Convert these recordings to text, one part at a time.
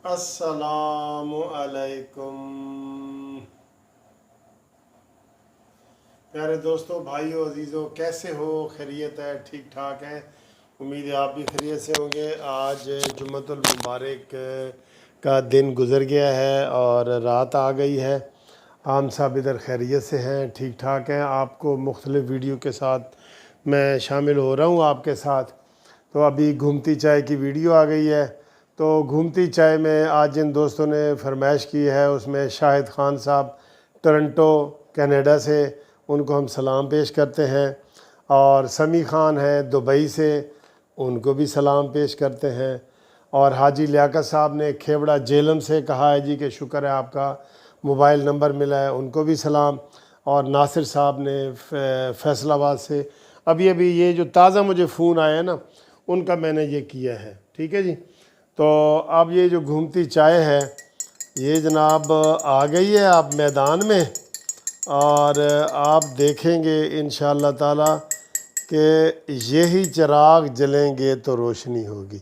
अस्सलाम अलैकुम प्यारे दोस्तों, भाइयों, अजीज़ों, कैसे हो? खैरियत है? ठीक ठाक हैं? उम्मीद है आप भी खैरियत से होंगे। आज जुम्मतुल मुबारक का दिन गुज़र गया है और रात आ गई है। हम सब इधर खैरियत से हैं, ठीक ठाक हैं। आपको मुख्तलिफ़ वीडियो के साथ मैं शामिल हो रहा हूँ आपके साथ। तो अभी घूमती चाय की वीडियो आ गई है। तो घूमती चाय में आज जिन दोस्तों ने फरमाइश की है उसमें शाहिद ख़ान साहब टोरंटो कनाडा से, उनको हम सलाम पेश करते हैं। और समी ख़ान हैं दुबई से, उनको भी सलाम पेश करते हैं। और हाजी लियाकत साहब ने खेवड़ा जेलम से कहा है जी कि शुक्र है आपका मोबाइल नंबर मिला है, उनको भी सलाम। और नासिर साहब ने फैसलाबाद से अभी अभी ये जो ताज़ा मुझे फ़ोन आया है ना, उनका मैंने ये किया है। ठीक है जी। तो अब ये जो घूमती चाय है ये जनाब आ गई है आप मैदान में, और आप देखेंगे इंशाअल्लाह ताला कि यही चिराग जलेंगे तो रोशनी होगी।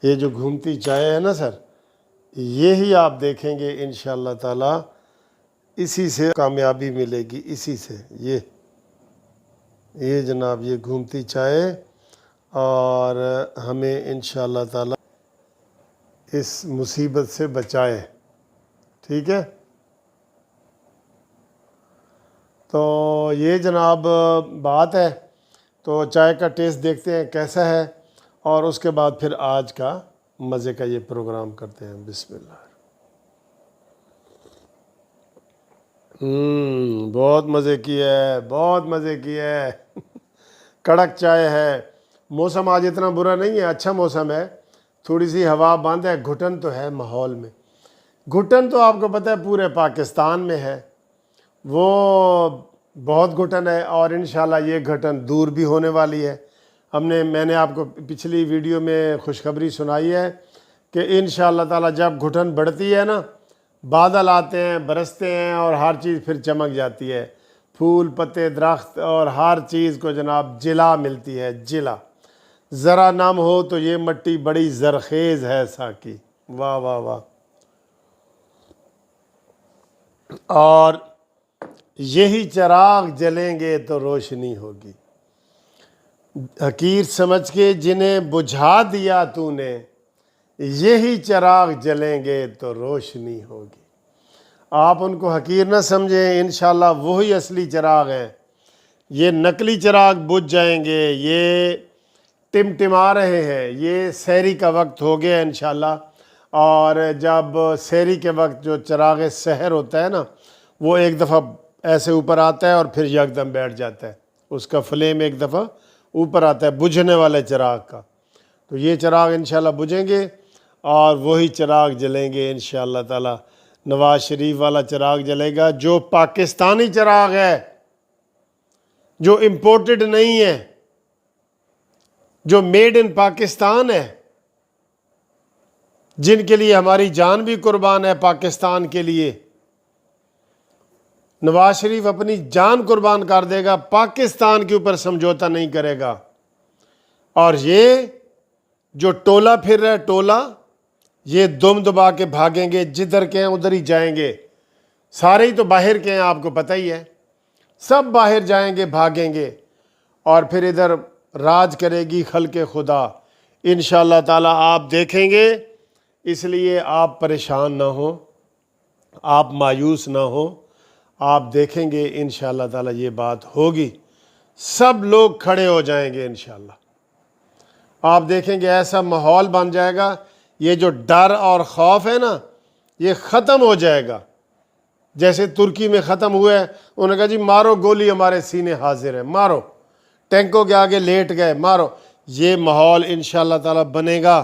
ये जो घूमती चाय है ना सर, यही आप देखेंगे इंशाअल्लाह ताला, इसी से कामयाबी मिलेगी, इसी से। ये जनाब ये घूमती चाय, और हमें इंशाअल्लाह ताला इस मुसीबत से बचाए। ठीक है। तो ये जनाब बात है। तो चाय का टेस्ट देखते हैं कैसा है, और उसके बाद फिर आज का मज़े का ये प्रोग्राम करते हैं। बिस्मिल्लाह। बहुत मज़े की है, बहुत मज़े की है। कड़क चाय है। मौसम आज इतना बुरा नहीं है, अच्छा मौसम है। थोड़ी सी हवा बंद है, घुटन तो है माहौल में। घुटन तो आपको पता है पूरे पाकिस्तान में है, वो बहुत घुटन है। और इंशाल्लाह ये घुटन दूर भी होने वाली है। मैंने आपको पिछली वीडियो में खुशखबरी सुनाई है कि इंशाल्लाह ताला जब घुटन बढ़ती है ना, बादल आते हैं, बरसते हैं, और हर चीज़ फिर चमक जाती है। फूल पत्ते दरख्त और हर चीज़ को जनाब जिला मिलती है, जिला। ज़रा नम हो तो ये मट्टी बड़ी ज़रखेज़ है साकी। वाह वाह वाह। और यही चिराग जलेंगे तो रोशनी होगी। हकीर समझ के जिन्हें बुझा दिया तूने, यही चिराग जलेंगे तो रोशनी होगी। आप उनको हकीर न समझें, इंशाल्लाह वही असली चिराग हैं। ये नकली चिराग बुझ जाएंगे, ये टिमटिमा रहे हैं। ये सहरी का वक्त हो गया इंशाल्लाह, और जब सहरी के वक्त जो चिराग सहर होता है ना, वो एक दफ़ा ऐसे ऊपर आता है और फिर यकदम बैठ जाता है। उसका फ्लेम एक दफ़ा ऊपर आता है बुझने वाले चिराग का। तो ये चिराग इंशाल्लाह बुझेंगे और वही चिराग जलेंगे इंशाल्लाह ताला। नवाज शरीफ वाला चिराग जलेगा, जो पाकिस्तानी चिराग है, जो इम्पोर्टेड नहीं है, जो मेड इन पाकिस्तान है, जिनके लिए हमारी जान भी कुर्बान है पाकिस्तान के लिए। नवाज शरीफ अपनी जान कुर्बान कर देगा, पाकिस्तान के ऊपर समझौता नहीं करेगा। और ये जो टोला फिर रहा है, टोला, ये दुम दबा के भागेंगे, जिधर के हैं उधर ही जाएंगे। सारे ही तो बाहर के हैं, आपको पता ही है। सब बाहर जाएंगे, भागेंगे, और फिर इधर राज करेगी खल्के खुदा इंशाअल्लाह ताला। आप देखेंगे, इसलिए आप परेशान ना हो, आप मायूस ना हो। आप देखेंगे इंशाअल्लाह ताला ये बात होगी, सब लोग खड़े हो जाएंगे इंशाअल्लाह। आप देखेंगे ऐसा माहौल बन जाएगा, ये जो डर और खौफ है ना, ये ख़त्म हो जाएगा। जैसे तुर्की में ख़त्म हुआ है, उन्होंने कहा जी मारो गोली, हमारे सीने हाजिर है, मारो, टैंकों के आगे लेट गए, मारो। ये माहौल इंशाअल्लाह ताला बनेगा।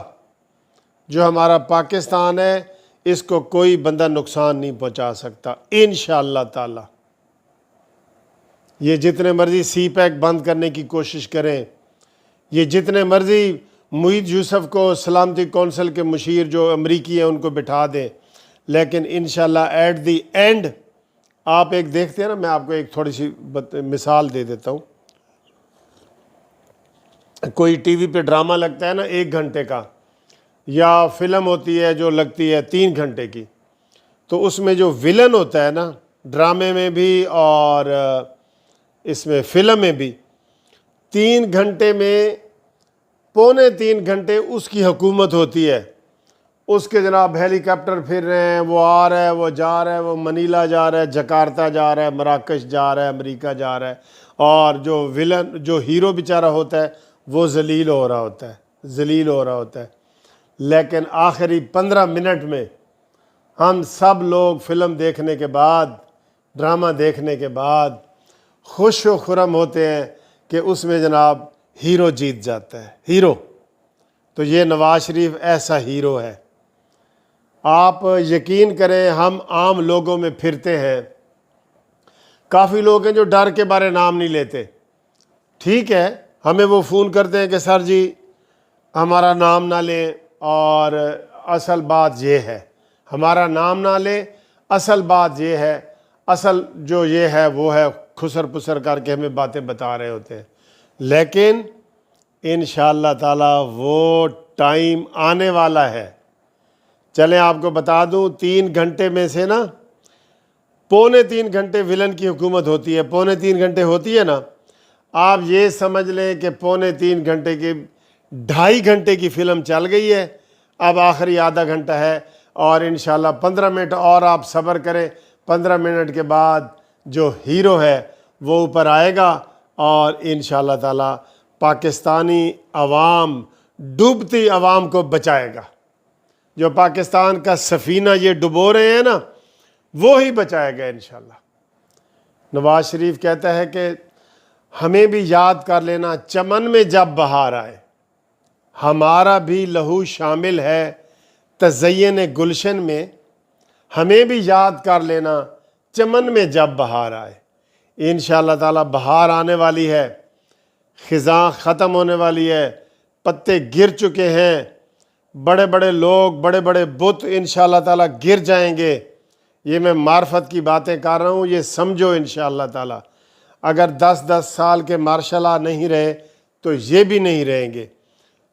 जो हमारा पाकिस्तान है, इसको कोई बंदा नुकसान नहीं पहुंचा सकता इंशाअल्लाह ताला। ये जितने मर्जी सी पैक बंद करने की कोशिश करें, ये जितने मर्जी मुईद यूसुफ को सलामती कौंसिल के मुशीर जो अमरीकी हैं उनको बिठा दें, लेकिन इंशाअल्लाह एट दी एंड आप एक देखते हैं ना, मैं आपको एक थोड़ी सी मिसाल दे देता हूँ। कोई टीवी पे ड्रामा लगता है ना 1 घंटे का, یا فلم ہوتی ہے جو لگتی ہے 3 گھنٹے کی، تو اس میں جو ولن ہوتا ہے نا، ڈرامے میں بھی اور اس میں فلم میں بھی، 3 گھنٹے میں پونے 3 گھنٹے اس کی حکومت ہوتی ہے، اس کے جناب ہیلی کاپٹر پھر رہے ہیں، وہ آ رہا ہے، وہ جا رہا ہے، وہ منیلا جا رہا ہے، جکارتا جا رہا ہے، مراکش جا رہا ہے، امریکہ جا رہا ہے، اور جو ولن جو ہیرو بیچارہ ہوتا ہے وہ ذلیل ہو رہا ہوتا ہے، ذلیل ہو رہا ہوتا ہے۔ لیکن آخری 15 منٹ میں ہم سب لوگ فلم دیکھنے کے بعد، ڈرامہ دیکھنے کے بعد خوش و خرم ہوتے ہیں کہ اس میں جناب ہیرو جیت جاتا ہے، ہیرو۔ تو یہ نواز شریف ایسا ہیرو ہے۔ آپ یقین کریں، ہم عام لوگوں میں پھرتے ہیں، کافی لوگ ہیں جو ڈر کے بارے نام نہیں لیتے، ٹھیک ہے، ہمیں وہ فون کرتے ہیں کہ سر جی ہمارا نام نہ لیں، اور اصل بات یہ ہے، ہمارا نام نہ لیں، اصل بات یہ ہے، اصل جو یہ ہے وہ ہے، خسر پسر کر کے ہمیں باتیں بتا رہے ہوتے ہیں۔ لیکن انشاءاللہ تعالی وہ ٹائم آنے والا ہے۔ چلیں آپ کو بتا دوں، 3 گھنٹے میں سے نا پونے 3 گھنٹے ولن کی حکومت ہوتی ہے، پونے 3 گھنٹے ہوتی ہے نا، آپ یہ سمجھ لیں کہ پونے 3 گھنٹے کی 2.5 گھنٹے کی فلم چل گئی ہے، اب آخری آدھا گھنٹہ ہے، اور انشاءاللہ 15 منٹ اور آپ صبر کریں، 15 منٹ کے بعد جو ہیرو ہے وہ اوپر آئے گا، اور انشاءاللہ تعالی پاکستانی عوام، ڈوبتی عوام کو بچائے گا۔ جو پاکستان کا سفینہ یہ ڈبو رہے ہیں نا، وہی بچائے گا انشاءاللہ۔ نواز شریف کہتا ہے کہ ہمیں بھی یاد کر لینا چمن میں جب بہار آئے، ہمارا بھی لہو شامل ہے تزین گلشن میں، ہمیں بھی یاد کر لینا چمن میں جب بہار آئے۔ انشاءاللہ تعالی بہار آنے والی ہے، خزاں ختم ہونے والی ہے، پتے گر چکے ہیں، بڑے بڑے لوگ، بڑے بڑے بت انشاءاللہ تعالی گر جائیں گے۔ یہ میں معرفت کی باتیں کر رہا ہوں، یہ سمجھو انشاءاللہ تعالی۔ اگر 10 سال کے مارشل لا نہیں رہے تو یہ بھی نہیں رہیں گے۔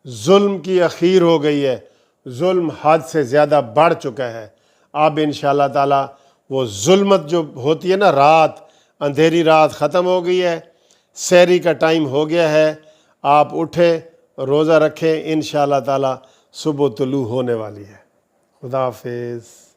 ظلم کی اخیر ہو گئی ہے، ظلم حد سے زیادہ بڑھ چکا ہے۔ اب انشاءاللہ تعالی وہ ظلمت جو ہوتی ہے نا، رات، اندھیری رات ختم ہو گئی ہے، سحری کا ٹائم ہو گیا ہے، آپ اٹھیں، روزہ رکھیں، انشاءاللہ تعالی صبح طلوع ہونے والی ہے۔ خدا حافظ۔